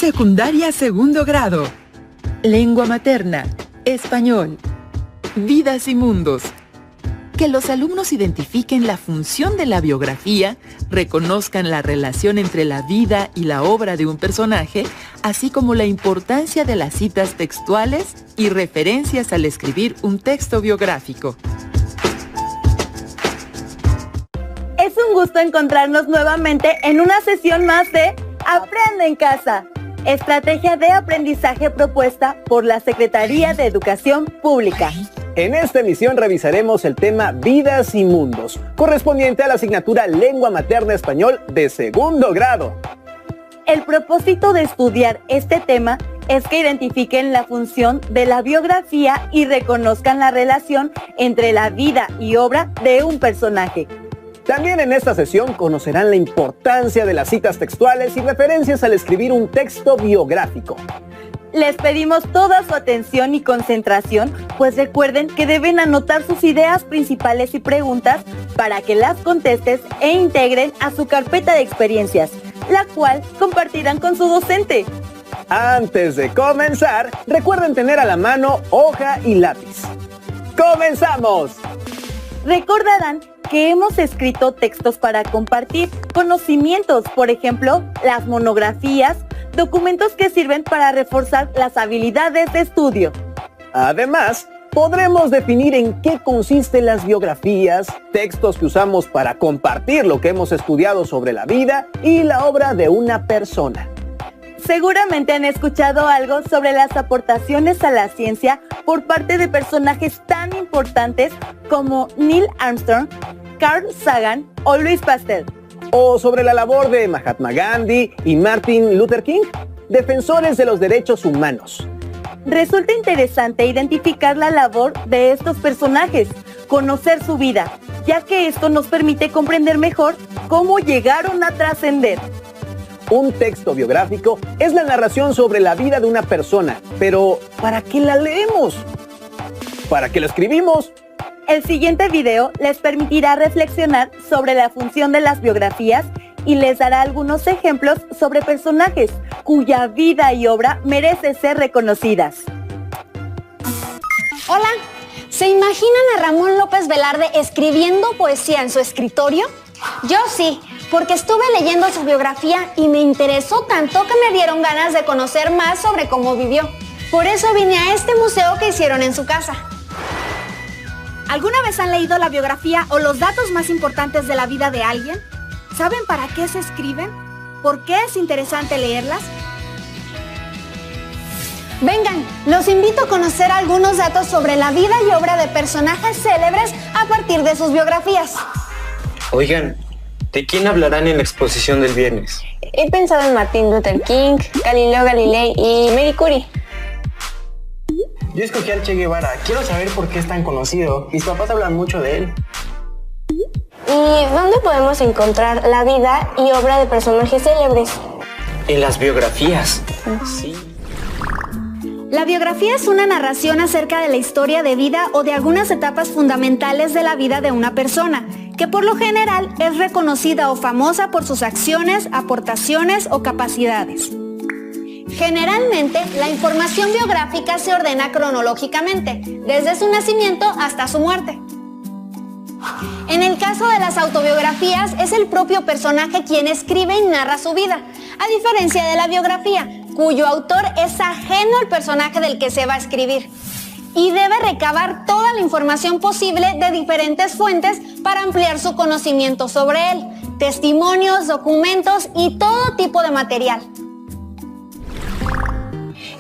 Secundaria segundo grado. Lengua materna, español. Vidas y mundos. Que los alumnos identifiquen la función de la biografía, reconozcan la relación entre la vida y la obra de un personaje, así como la importancia de las citas textuales y referencias al escribir un texto biográfico. Es un gusto encontrarnos nuevamente en una sesión más de Aprende en Casa, estrategia de aprendizaje propuesta por la Secretaría de Educación Pública. En esta emisión revisaremos el tema Vidas y Mundos, correspondiente a la asignatura Lengua Materna Español de segundo grado. El propósito de estudiar este tema es que identifiquen la función de la biografía y reconozcan la relación entre la vida y obra de un personaje. También en esta sesión conocerán la importancia de las citas textuales y referencias al escribir un texto biográfico. Les pedimos toda su atención y concentración, pues recuerden que deben anotar sus ideas principales y preguntas para que las contestes e integren a su carpeta de experiencias, la cual compartirán con su docente. Antes de comenzar, recuerden tener a la mano hoja y lápiz. ¡Comenzamos! Recordarán que hemos escrito textos para compartir conocimientos, por ejemplo, las monografías, documentos que sirven para reforzar las habilidades de estudio. Además, podremos definir en qué consisten las biografías, textos que usamos para compartir lo que hemos estudiado sobre la vida y la obra de una persona. Seguramente han escuchado algo sobre las aportaciones a la ciencia por parte de personajes tan importantes como Neil Armstrong, Carl Sagan o Louis Pasteur. O sobre la labor de Mahatma Gandhi y Martin Luther King, defensores de los derechos humanos. Resulta interesante identificar la labor de estos personajes, conocer su vida, ya que esto nos permite comprender mejor cómo llegaron a trascender. Un texto biográfico es la narración sobre la vida de una persona, pero ¿para qué la leemos? ¿Para qué la escribimos? El siguiente video les permitirá reflexionar sobre la función de las biografías y les dará algunos ejemplos sobre personajes cuya vida y obra merece ser reconocidas. Hola, ¿se imaginan a Ramón López Velarde escribiendo poesía en su escritorio? Yo sí, porque estuve leyendo su biografía y me interesó tanto que me dieron ganas de conocer más sobre cómo vivió. Por eso vine a este museo que hicieron en su casa. ¿Alguna vez han leído la biografía o los datos más importantes de la vida de alguien? ¿Saben para qué se escriben? ¿Por qué es interesante leerlas? Vengan, los invito a conocer algunos datos sobre la vida y obra de personajes célebres a partir de sus biografías. Oigan, ¿de quién hablarán en la exposición del viernes? He pensado en Martin Luther King, Galileo Galilei y Marie Curie. Yo escogí al Che Guevara. Quiero saber por qué es tan conocido. Mis papás hablan mucho de él. ¿Y dónde podemos encontrar la vida y obra de personajes célebres? En las biografías. Sí. La biografía es una narración acerca de la historia de vida o de algunas etapas fundamentales de la vida de una persona, que por lo general es reconocida o famosa por sus acciones, aportaciones o capacidades. Generalmente, la información biográfica se ordena cronológicamente, desde su nacimiento hasta su muerte. En el caso de las autobiografías, es el propio personaje quien escribe y narra su vida, a diferencia de la biografía, cuyo autor es ajeno al personaje del que se va a escribir, y debe recabar toda la información posible de diferentes fuentes para ampliar su conocimiento sobre él, testimonios, documentos y todo tipo de material.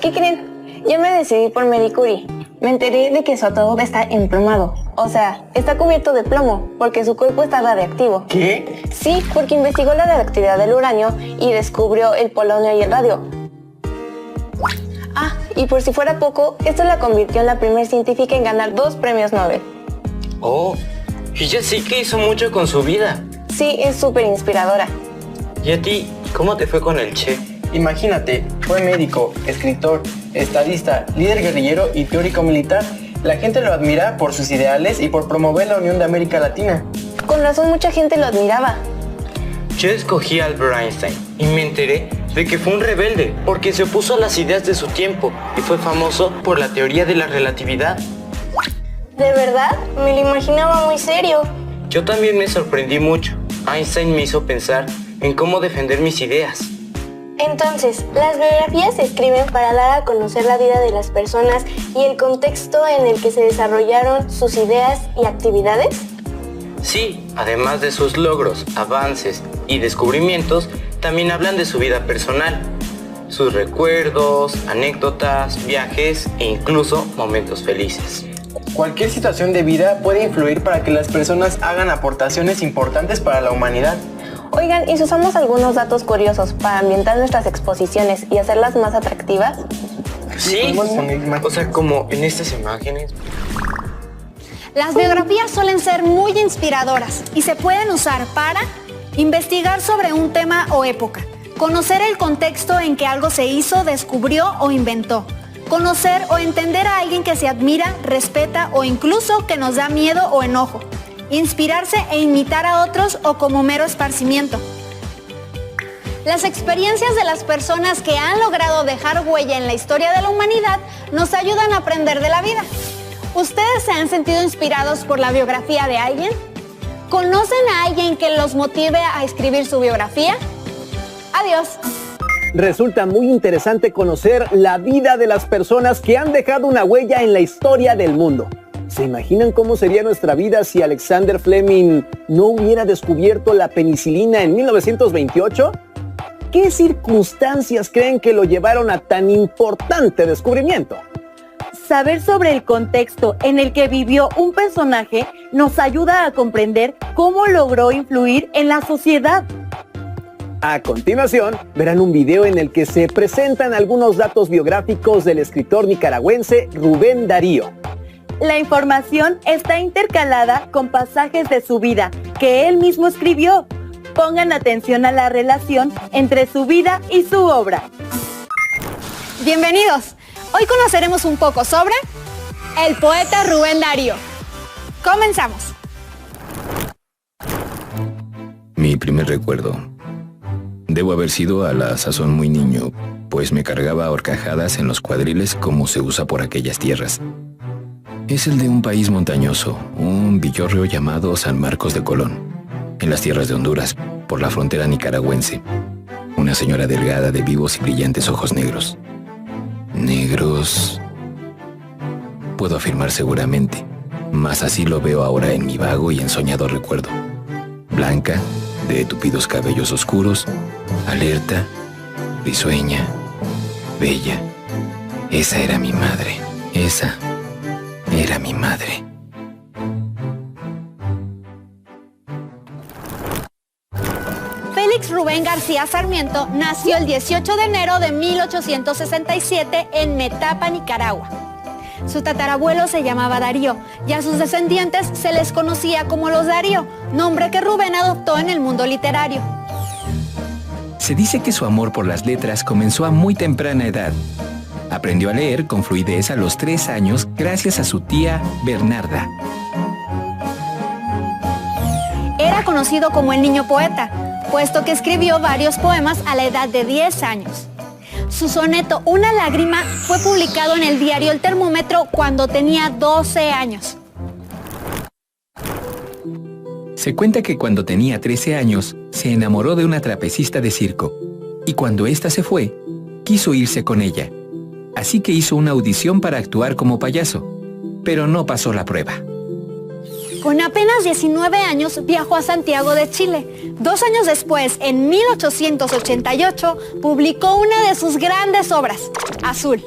¿Qué creen? Yo me decidí por Marie Curie. Me enteré de que su ataúd está emplumado. O sea, está cubierto de plomo, porque su cuerpo está radiactivo. ¿Qué? Sí, porque investigó la radioactividad del uranio y descubrió el polonio y el radio. Ah, y por si fuera poco, esto la convirtió en la primera científica en ganar 2 premios Nobel. Oh, ella sí que hizo mucho con su vida. Sí, es súper inspiradora. ¿Y a ti, cómo te fue con el Che? Imagínate, fue médico, escritor, estadista, líder guerrillero y teórico militar. La gente lo admira por sus ideales y por promover la unión de América Latina. Con razón mucha gente lo admiraba. Yo escogí a Albert Einstein y me enteré de que fue un rebelde porque se opuso a las ideas de su tiempo y fue famoso por la teoría de la relatividad. ¿De verdad? Me lo imaginaba muy serio. Yo también me sorprendí mucho. Einstein me hizo pensar en cómo defender mis ideas. Entonces, ¿las biografías se escriben para dar a conocer la vida de las personas y el contexto en el que se desarrollaron sus ideas y actividades? Sí, además de sus logros, avances y descubrimientos, también hablan de su vida personal, sus recuerdos, anécdotas, viajes e incluso momentos felices. Cualquier situación de vida puede influir para que las personas hagan aportaciones importantes para la humanidad. Oigan, ¿y si usamos algunos datos curiosos para ambientar nuestras exposiciones y hacerlas más atractivas? Sí, o sea, como en estas imágenes. Las biografías suelen ser muy inspiradoras y se pueden usar para investigar sobre un tema o época, conocer el contexto en que algo se hizo, descubrió o inventó, conocer o entender a alguien que se admira, respeta o incluso que nos da miedo o enojo, inspirarse e imitar a otros o como mero esparcimiento. Las experiencias de las personas que han logrado dejar huella en la historia de la humanidad nos ayudan a aprender de la vida. ¿Ustedes se han sentido inspirados por la biografía de alguien? ¿Conocen a alguien que los motive a escribir su biografía? Adiós. Resulta muy interesante conocer la vida de las personas que han dejado una huella en la historia del mundo. ¿Se imaginan cómo sería nuestra vida si Alexander Fleming no hubiera descubierto la penicilina en 1928? ¿Qué circunstancias creen que lo llevaron a tan importante descubrimiento? Saber sobre el contexto en el que vivió un personaje nos ayuda a comprender cómo logró influir en la sociedad. A continuación, verán un video en el que se presentan algunos datos biográficos del escritor nicaragüense Rubén Darío. La información está intercalada con pasajes de su vida que él mismo escribió. Pongan atención a la relación entre su vida y su obra. Bienvenidos. Hoy conoceremos un poco sobre el poeta Rubén Darío. Comenzamos. Mi primer recuerdo. Debo haber sido a la sazón muy niño, pues me cargaba a horcajadas en los cuadriles como se usa por aquellas tierras. Es el de un país montañoso, un villorrio llamado San Marcos de Colón, en las tierras de Honduras, por la frontera nicaragüense. Una señora delgada de vivos y brillantes ojos negros. ¿Negros? Puedo afirmar seguramente, mas así lo veo ahora en mi vago y ensoñado recuerdo. Blanca, de tupidos cabellos oscuros, alerta, risueña, bella. Esa era mi madre. Esa era mi madre. Félix Rubén García Sarmiento nació el 18 de enero de 1867 en Metapa, Nicaragua. Su tatarabuelo se llamaba Darío y a sus descendientes se les conocía como los Darío, nombre que Rubén adoptó en el mundo literario. Se dice que su amor por las letras comenzó a muy temprana edad. Aprendió a leer con fluidez a los 3 años gracias a su tía Bernarda. Era conocido como el niño poeta, puesto que escribió varios poemas a la edad de 10 años. Su soneto Una lágrima fue publicado en el diario El Termómetro cuando tenía 12 años. Se cuenta que cuando tenía 13 años, se enamoró de una trapecista de circo, y cuando ésta se fue, quiso irse con ella. Así que hizo una audición para actuar como payaso, pero no pasó la prueba. Con apenas 19 años viajó a Santiago de Chile. 2 años después, en 1888, publicó una de sus grandes obras, Azul.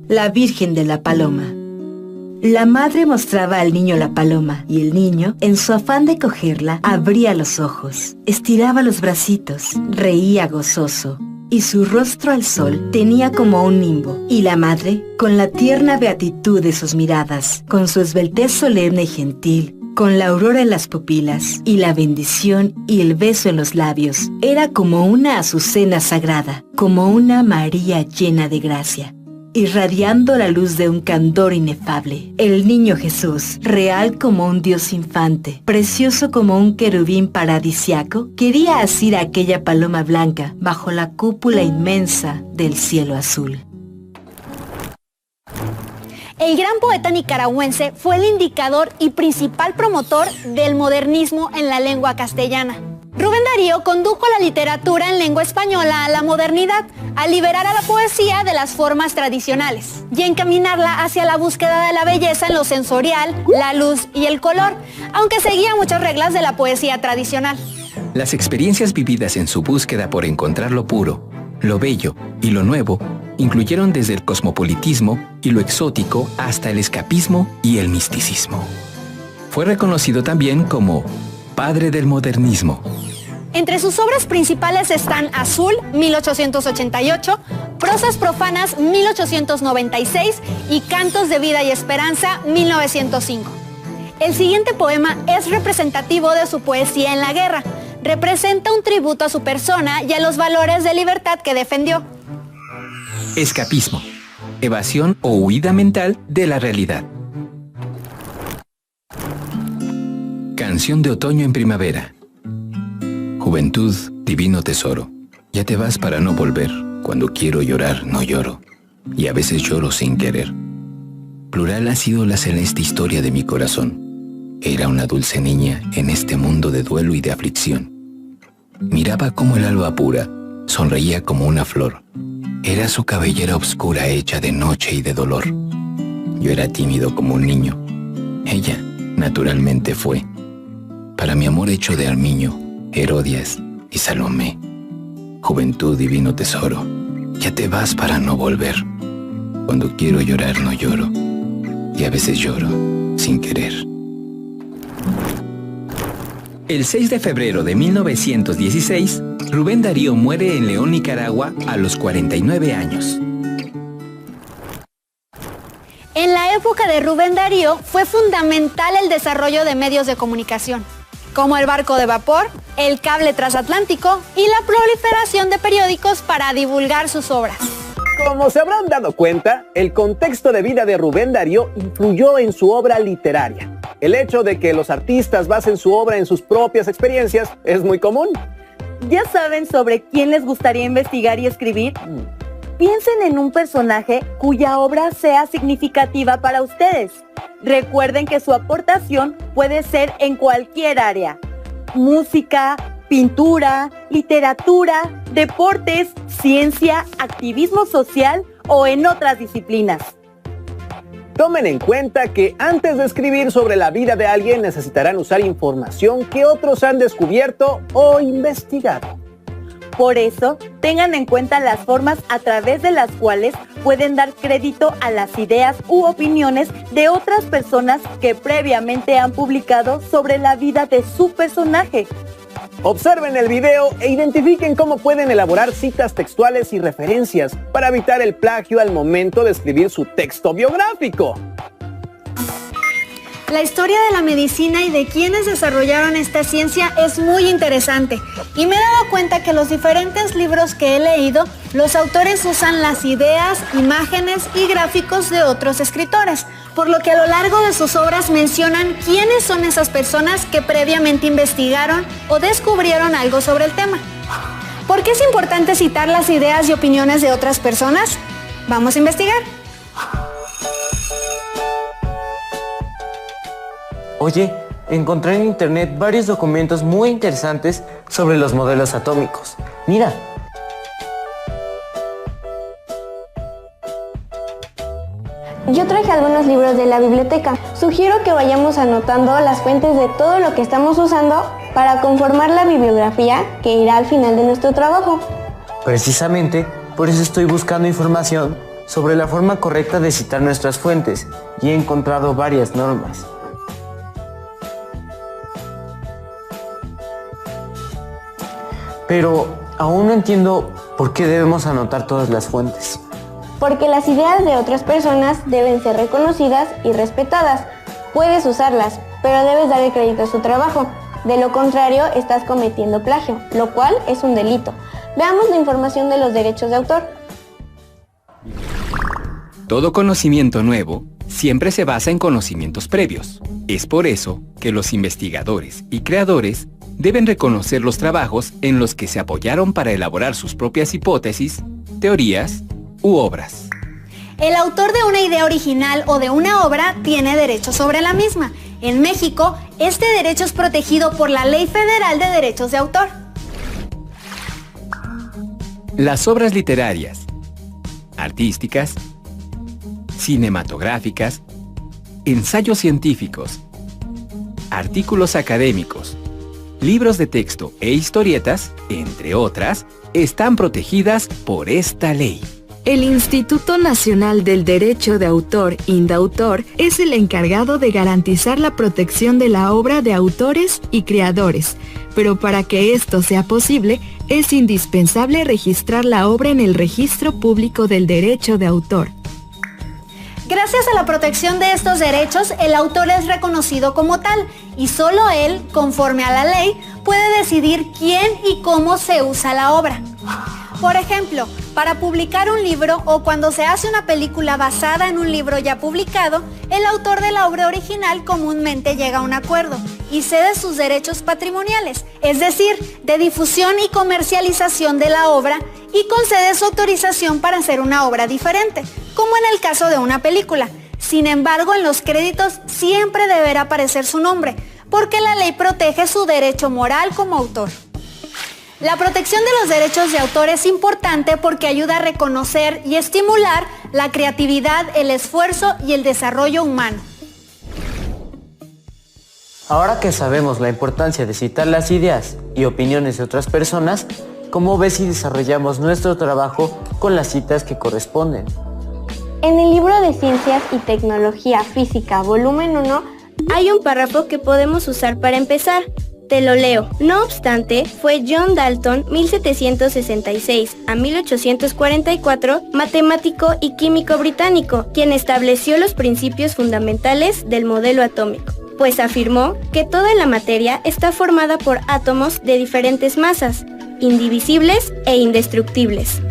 La Virgen de la Paloma. La madre mostraba al niño la paloma y el niño, en su afán de cogerla, abría los ojos, estiraba los bracitos, reía gozoso. Y su rostro al sol tenía como un nimbo, y la madre, con la tierna beatitud de sus miradas, con su esbeltez solemne y gentil, con la aurora en las pupilas, y la bendición y el beso en los labios, era como una azucena sagrada, como una María llena de gracia. irradiando la luz de un candor inefable. El niño Jesús, real como un Dios infante, precioso como un querubín paradisiaco, quería asir a aquella paloma blanca bajo la cúpula inmensa del cielo azul. El gran poeta nicaragüense fue el indicador y principal promotor del modernismo en la lengua castellana. Rubén Darío condujo la literatura en lengua española a la modernidad, al liberar a la poesía de las formas tradicionales y encaminarla hacia la búsqueda de la belleza en lo sensorial, la luz y el color, aunque seguía muchas reglas de la poesía tradicional. Las experiencias vividas en su búsqueda por encontrar lo puro, lo bello y lo nuevo incluyeron desde el cosmopolitismo y lo exótico hasta el escapismo y el misticismo. Fue reconocido también como padre del modernismo. Entre sus obras principales están Azul, 1888, Prosas profanas, 1896 y Cantos de vida y esperanza, 1905. El siguiente poema es representativo de su poesía en la guerra. Representa un tributo a su persona y a los valores de libertad que defendió. Escapismo, evasión o huida mental de la realidad. Canción de otoño en primavera. Juventud, divino tesoro, ya te vas para no volver. Cuando quiero llorar, no lloro, y a veces lloro sin querer. Plural ha sido la celeste historia de mi corazón. Era una dulce niña en este mundo de duelo y de aflicción. Miraba como el alba pura, sonreía como una flor. Era su cabellera oscura hecha de noche y de dolor. Yo era tímido como un niño. Ella, naturalmente, fue, para mi amor hecho de armiño, Herodias y Salomé. Juventud, divino tesoro, ya te vas para no volver. Cuando quiero llorar no lloro, y a veces lloro sin querer. El 6 de febrero de 1916, Rubén Darío muere en León, Nicaragua, a los 49 años. En la época de Rubén Darío fue fundamental el desarrollo de medios de comunicación, como el barco de vapor, el cable transatlántico y la proliferación de periódicos para divulgar sus obras. Como se habrán dado cuenta, el contexto de vida de Rubén Darío influyó en su obra literaria. El hecho de que los artistas basen su obra en sus propias experiencias es muy común. ¿Ya saben sobre quién les gustaría investigar y escribir? Piensen en un personaje cuya obra sea significativa para ustedes. Recuerden que su aportación puede ser en cualquier área. Música, pintura, literatura, deportes, ciencia, activismo social o en otras disciplinas. Tomen en cuenta que antes de escribir sobre la vida de alguien necesitarán usar información que otros han descubierto o investigado. Por eso, tengan en cuenta las formas a través de las cuales pueden dar crédito a las ideas u opiniones de otras personas que previamente han publicado sobre la vida de su personaje. Observen el video e identifiquen cómo pueden elaborar citas textuales y referencias para evitar el plagio al momento de escribir su texto biográfico. La historia de la medicina y de quienes desarrollaron esta ciencia es muy interesante y me he dado cuenta que los diferentes libros que he leído, los autores usan las ideas, imágenes y gráficos de otros escritores, por lo que a lo largo de sus obras mencionan quiénes son esas personas que previamente investigaron o descubrieron algo sobre el tema. ¿Por qué es importante citar las ideas y opiniones de otras personas? Vamos a investigar. Oye, encontré en internet varios documentos muy interesantes sobre los modelos atómicos. Mira. Yo traje algunos libros de la biblioteca. Sugiero que vayamos anotando las fuentes de todo lo que estamos usando para conformar la bibliografía que irá al final de nuestro trabajo. Precisamente, por eso estoy buscando información sobre la forma correcta de citar nuestras fuentes y he encontrado varias normas. Pero aún no entiendo por qué debemos anotar todas las fuentes. Porque las ideas de otras personas deben ser reconocidas y respetadas. Puedes usarlas, pero debes dar el crédito a su trabajo. De lo contrario, estás cometiendo plagio, lo cual es un delito. Veamos la información de los derechos de autor. Todo conocimiento nuevo siempre se basa en conocimientos previos. Es por eso que los investigadores y creadores deben reconocer los trabajos en los que se apoyaron para elaborar sus propias hipótesis, teorías u obras. El autor de una idea original o de una obra tiene derecho sobre la misma. En México, este derecho es protegido por la Ley Federal de Derechos de Autor. Las obras literarias, artísticas, cinematográficas, ensayos científicos, artículos académicos, libros de texto e historietas, entre otras, están protegidas por esta ley. El Instituto Nacional del Derecho de Autor, INDAUTOR, es el encargado de garantizar la protección de la obra de autores y creadores, pero para que esto sea posible, es indispensable registrar la obra en el Registro Público del Derecho de Autor. Gracias a la protección de estos derechos, el autor es reconocido como tal y solo él, conforme a la ley, puede decidir quién y cómo se usa la obra. Por ejemplo, para publicar un libro o cuando se hace una película basada en un libro ya publicado, el autor de la obra original comúnmente llega a un acuerdo y cede sus derechos patrimoniales, es decir, de difusión y comercialización de la obra, y concede su autorización para hacer una obra diferente, como en el caso de una película. Sin embargo, en los créditos siempre deberá aparecer su nombre, porque la ley protege su derecho moral como autor. La protección de los derechos de autor es importante porque ayuda a reconocer y estimular la creatividad, el esfuerzo y el desarrollo humano. Ahora que sabemos la importancia de citar las ideas y opiniones de otras personas, ¿cómo ves si desarrollamos nuestro trabajo con las citas que corresponden? En el libro de Ciencias y Tecnología Física, volumen 1, hay un párrafo que podemos usar para empezar. Te lo leo. No obstante, fue John Dalton, 1766 a 1844, matemático y químico británico, quien estableció los principios fundamentales del modelo atómico, pues afirmó que toda la materia está formada por átomos de diferentes masas, indivisibles e indestructibles.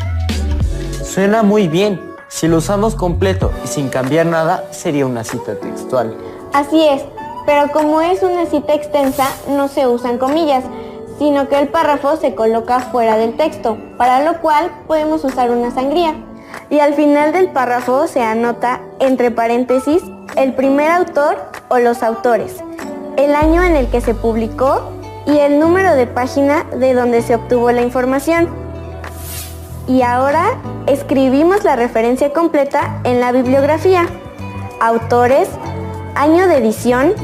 Suena muy bien. Si lo usamos completo y sin cambiar nada, sería una cita textual. Así es. Pero como es una cita extensa, no se usan comillas, sino que el párrafo se coloca fuera del texto, para lo cual podemos usar una sangría. Y al final del párrafo se anota, entre paréntesis, el primer autor o los autores, el año en el que se publicó y el número de página de donde se obtuvo la información. Y ahora escribimos la referencia completa en la bibliografía: autores, año de edición,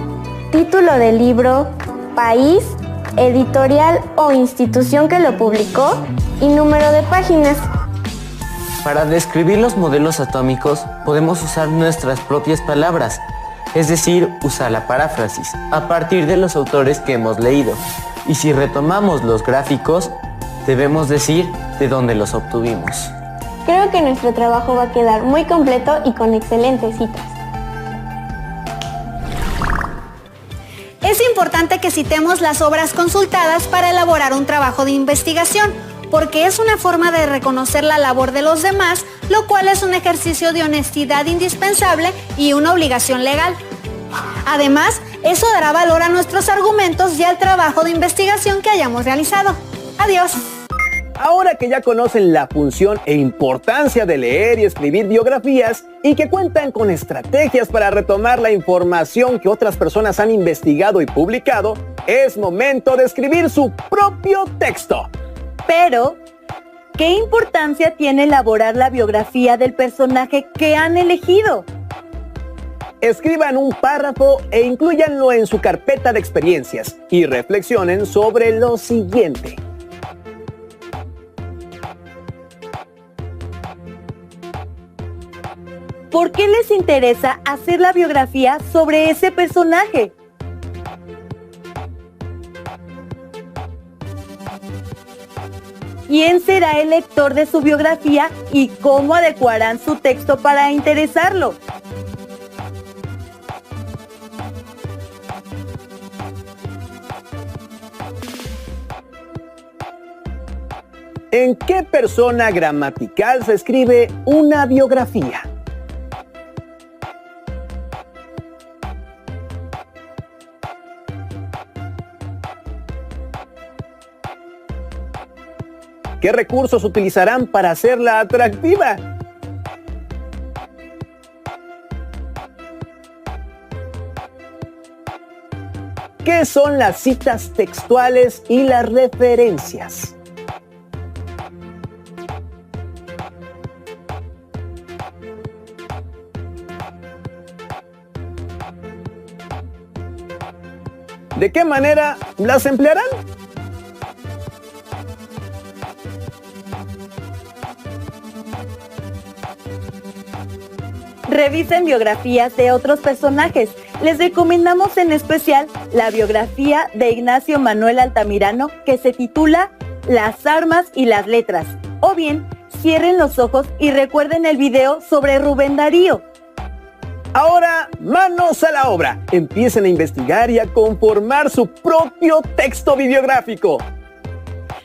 título del libro, país, editorial o institución que lo publicó y número de páginas. Para describir los modelos atómicos podemos usar nuestras propias palabras, es decir, usar la paráfrasis a partir de los autores que hemos leído. Y si retomamos los gráficos, debemos decir de dónde los obtuvimos. Creo que nuestro trabajo va a quedar muy completo y con excelentes citas. Es importante que citemos las obras consultadas para elaborar un trabajo de investigación, porque es una forma de reconocer la labor de los demás, lo cual es un ejercicio de honestidad indispensable y una obligación legal. Además, eso dará valor a nuestros argumentos y al trabajo de investigación que hayamos realizado. Adiós. Ahora que ya conocen la función e importancia de leer y escribir biografías y que cuentan con estrategias para retomar la información que otras personas han investigado y publicado, es momento de escribir su propio texto. Pero, ¿qué importancia tiene elaborar la biografía del personaje que han elegido? Escriban un párrafo e inclúyanlo en su carpeta de experiencias y reflexionen sobre lo siguiente. ¿Por qué les interesa hacer la biografía sobre ese personaje? ¿Quién será el lector de su biografía y cómo adecuarán su texto para interesarlo? ¿En qué persona gramatical se escribe una biografía? ¿Qué recursos utilizarán para hacerla atractiva? ¿Qué son las citas textuales y las referencias? ¿De qué manera las emplearán? Revisen biografías de otros personajes. Les recomendamos en especial la biografía de Ignacio Manuel Altamirano, que se titula Las armas y las letras. O bien, cierren los ojos y recuerden el video sobre Rubén Darío. Ahora, manos a la obra. Empiecen a investigar y a conformar su propio texto bibliográfico.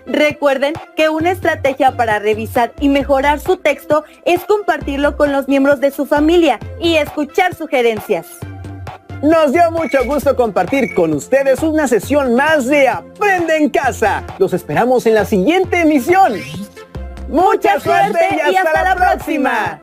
Recuerden que una estrategia para revisar y mejorar su texto es compartirlo con los miembros de su familia y escuchar sugerencias. Nos dio mucho gusto compartir con ustedes una sesión más de Aprende en Casa. Los esperamos en la siguiente emisión. ¡Mucha suerte y hasta la próxima!